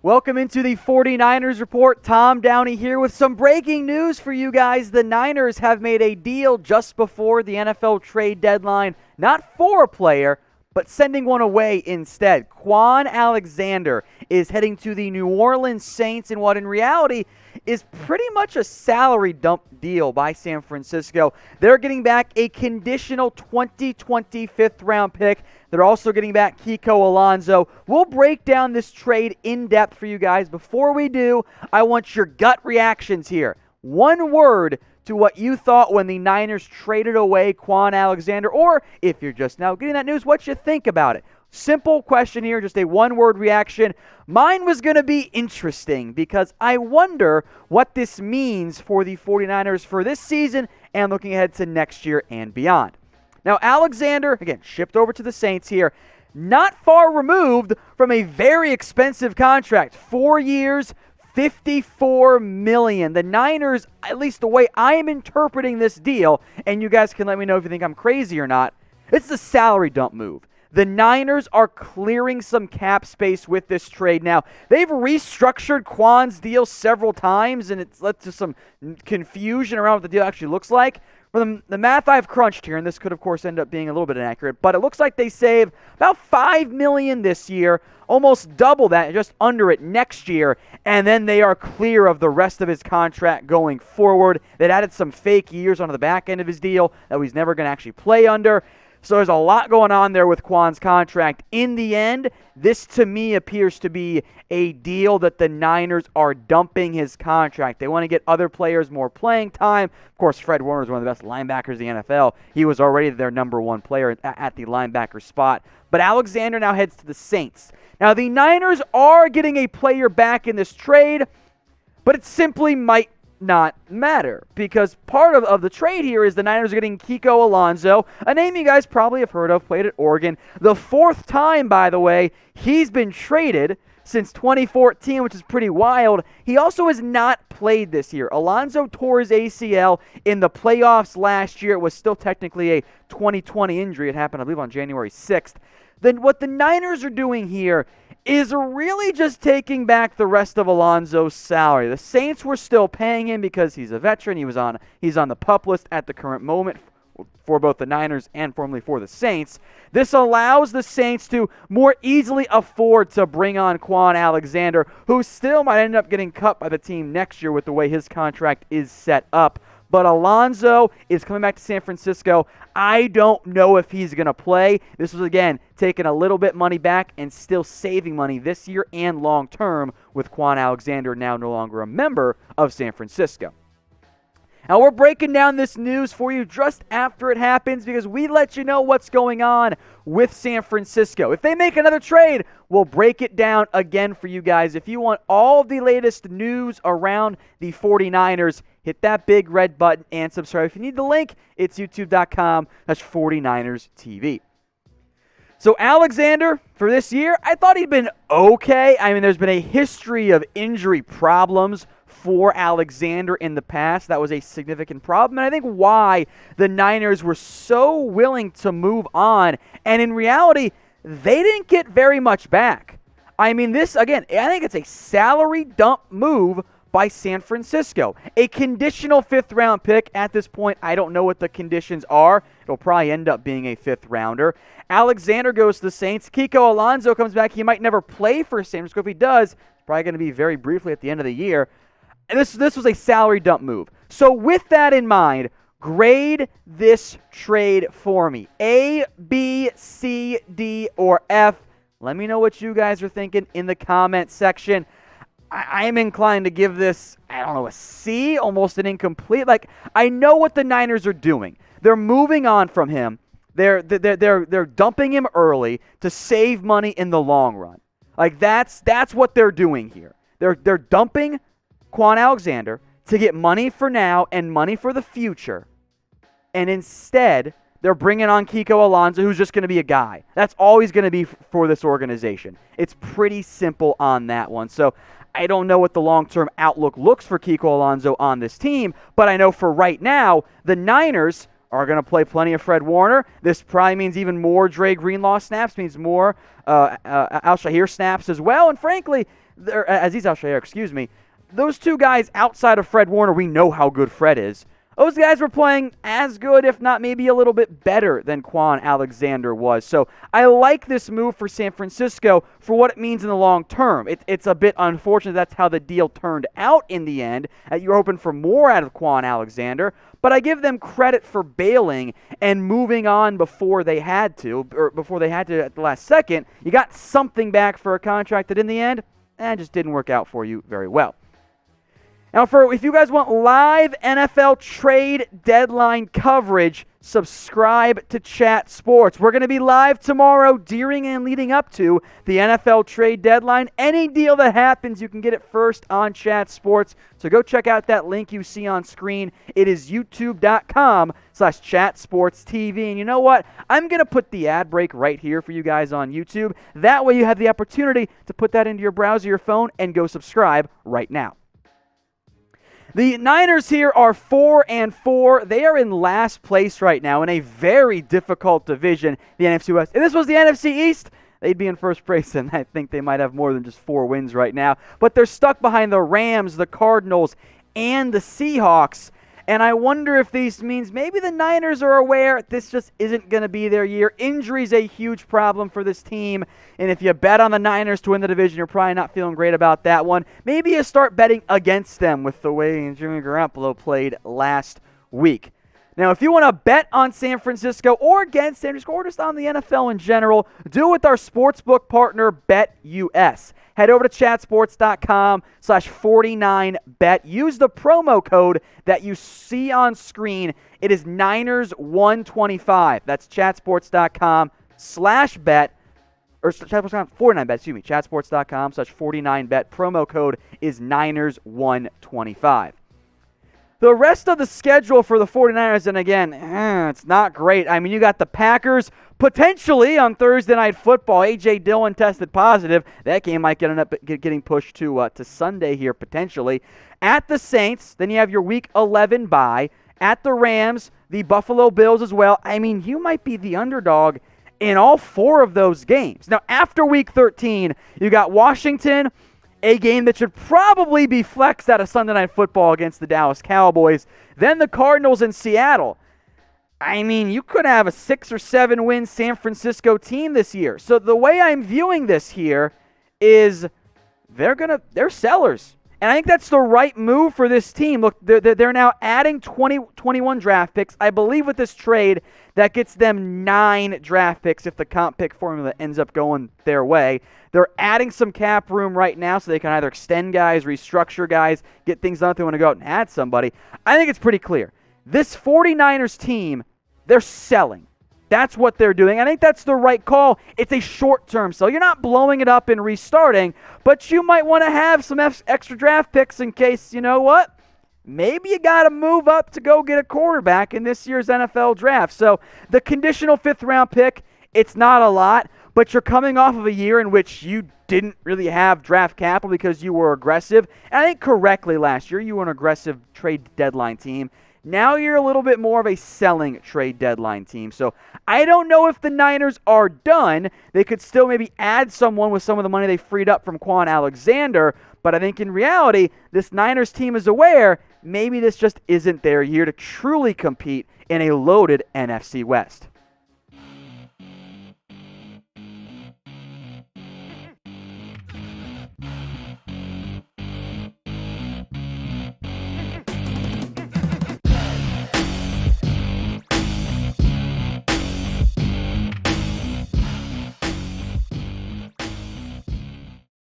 Welcome into the 49ers Report. Tom Downey here with some breaking news for you guys. The Niners have made a deal just before the NFL trade deadline, not for a player, but sending one away instead. Kwon Alexander is heading to the New Orleans Saints in what in reality is pretty much a salary dump deal by San Francisco. They're getting back a conditional 2020 fifth-round pick. They're also getting back Kiko Alonso. We'll break down this trade in depth for you guys. Before we do, I want your gut reactions here. One word to what you thought when the Niners traded away Kwon Alexander, or if you're just now getting that news, what you think about it. Simple question here, just a one-word reaction. Mine was going to be interesting because I wonder what this means for the 49ers for this season and looking ahead to next year and beyond. Now, Alexander, again, shipped over to the Saints here, not far removed from a very expensive contract. 4 years, $54 million. The Niners, at least the way I am interpreting this deal, and you guys can let me know if you think I'm crazy or not, it's a salary dump move. The Niners are clearing some cap space with this trade. Now, they've restructured Kwon's deal several times, and it's led to some confusion around what the deal actually looks like. From the math I've crunched here, and this could, of course, end up being a little bit inaccurate, but it looks like they save about $5 million this year, almost double that, just under it next year, and then they are clear of the rest of his contract going forward. That added some fake years onto the back end of his deal that he's never going to actually play under. So there's a lot going on there with Kwon's contract. In the end, this to me appears to be a deal that the Niners are dumping his contract. They want to get other players more playing time. Of course, Fred Warner is one of the best linebackers in the NFL. He was already their number one player at the linebacker spot. But Alexander now heads to the Saints. Now, the Niners are getting a player back in this trade, but it simply might not matter because part of the trade here is the Niners are getting Kiko Alonso, a name you guys probably have heard of, played at Oregon. The fourth time, by the way, he's been traded since 2014, which is pretty wild. He also has not played this year. Alonso tore his ACL in the playoffs last year. It was still technically a 2020 injury. It happened, I believe, on January 6th. Then what the Niners are doing here is really just taking back the rest of Alonso's salary. The Saints were still paying him because he's a veteran. He's on the PUP list at the current moment for both the Niners and formerly for the Saints. This allows the Saints to more easily afford to bring on Kwon Alexander, who still might end up getting cut by the team next year with the way his contract is set up. But Alonso is coming back to San Francisco. I don't know if he's going to play. This was, again, taking a little bit money back and still saving money this year and long term with Kwon Alexander now no longer a member of San Francisco. Now, we're breaking down this news for you just after it happens because we let you know what's going on with San Francisco. If they make another trade, we'll break it down again for you guys. If you want all the latest news around the 49ers, hit that big red button and subscribe. If you need the link, it's youtube.com/49erstv. So Alexander, for this year, I thought he'd been okay. I mean, there's been a history of injury problems for Alexander in the past. That was a significant problem, and I think why the Niners were so willing to move on, and in reality, they didn't get very much back. I mean, this, again, I think it's a salary dump move by San Francisco. A conditional fifth-round pick at this point. I don't know what the conditions are. It'll probably end up being a fifth-rounder. Alexander goes to the Saints. Kiko Alonso comes back. He might never play for San Francisco. If he does, it's probably going to be very briefly at the end of the year. And this was a salary dump move. So with that in mind, grade this trade for me. A, B, C, D, or F. Let me know what you guys are thinking in the comment section. I am inclined to give this, I don't know, a C, almost an incomplete. Like, I know what the Niners are doing. They're moving on from him. They're dumping him early to save money in the long run. Like, that's what they're doing here. They're dumping Kwon Alexander to get money for now and money for the future. And instead, they're bringing on Kiko Alonso, who's just going to be a guy. That's all he's going to be for this organization. It's pretty simple on that one. So I don't know what the long-term outlook looks for Kiko Alonso on this team, but I know for right now, the Niners are going to play plenty of Fred Warner. This probably means even more Dre Greenlaw snaps, means more Al Shahir snaps as well. And frankly, Aziz Al-Shaair, excuse me. Those two guys outside of Fred Warner, we know how good Fred is. Those guys were playing as good, if not maybe a little bit better than Kwon Alexander was. So I like this move for San Francisco for what it means in the long term. It's a bit unfortunate that's how the deal turned out in the end. You were hoping for more out of Kwon Alexander, but I give them credit for bailing and moving on before they had to, at the last second. You got something back for a contract that in the end, just didn't work out for you very well. Now, if you guys want live NFL trade deadline coverage, subscribe to Chat Sports. We're going to be live tomorrow during and leading up to the NFL trade deadline. Any deal that happens, you can get it first on Chat Sports. So go check out that link you see on screen. It is youtube.com/chatsportstv. And you know what? I'm going to put the ad break right here for you guys on YouTube. That way you have the opportunity to put that into your browser, your phone, and go subscribe right now. The Niners here are 4-4. They are in last place right now in a very difficult division, the NFC West. If this was the NFC East, they'd be in first place, and I think they might have more than just 4 wins right now. But they're stuck behind the Rams, the Cardinals, and the Seahawks. And I wonder if this means maybe the Niners are aware this just isn't going to be their year. Injury's a huge problem for this team. And if you bet on the Niners to win the division, you're probably not feeling great about that one. Maybe you start betting against them with the way Jimmy Garoppolo played last week. Now, if you want to bet on San Francisco or against San Francisco or just on the NFL in general, do it with our sportsbook partner, BETUS. Head over to chatsports.com/49bet. Use the promo code that you see on screen. It is Niners125. That's chatsports.com/bet. Or chatsports.com/49bet, excuse me. Chatsports.com/49bet. Promo code is Niners125. The rest of the schedule for the 49ers, and again, it's not great. I mean, you got the Packers potentially on Thursday Night Football. A.J. Dillon tested positive. That game might end up getting pushed to Sunday here potentially. At the Saints, then you have your Week 11 bye. At the Rams, the Buffalo Bills as well. I mean, you might be the underdog in all 4 of those games. Now, after Week 13, you got Washington, a game that should probably be flexed out of Sunday Night Football against the Dallas Cowboys. Then the Cardinals in Seattle. I mean, you could have a 6 or 7 win San Francisco team this year. So the way I'm viewing this here is they're sellers. And I think that's the right move for this team. Look, they're now adding 21 draft picks. I believe with this trade, that gets them 9 draft picks if the comp pick formula ends up going their way. They're adding some cap room right now so they can either extend guys, restructure guys, get things done if they want to go out and add somebody. I think it's pretty clear. This 49ers team, they're selling. That's what they're doing. I think that's the right call. It's a short-term sell. You're not blowing it up and restarting, but you might want to have some extra draft picks in case, you know what? Maybe you got to move up to go get a quarterback in this year's NFL draft. So the conditional 5th-round pick, it's not a lot, but you're coming off of a year in which you didn't really have draft capital because you were aggressive. And I think correctly last year, you were an aggressive trade deadline team. Now you're a little bit more of a selling trade deadline team. So I don't know if the Niners are done. They could still maybe add someone with some of the money they freed up from Kwon Alexander. But I think in reality, this Niners team is aware maybe this just isn't their year to truly compete in a loaded NFC West.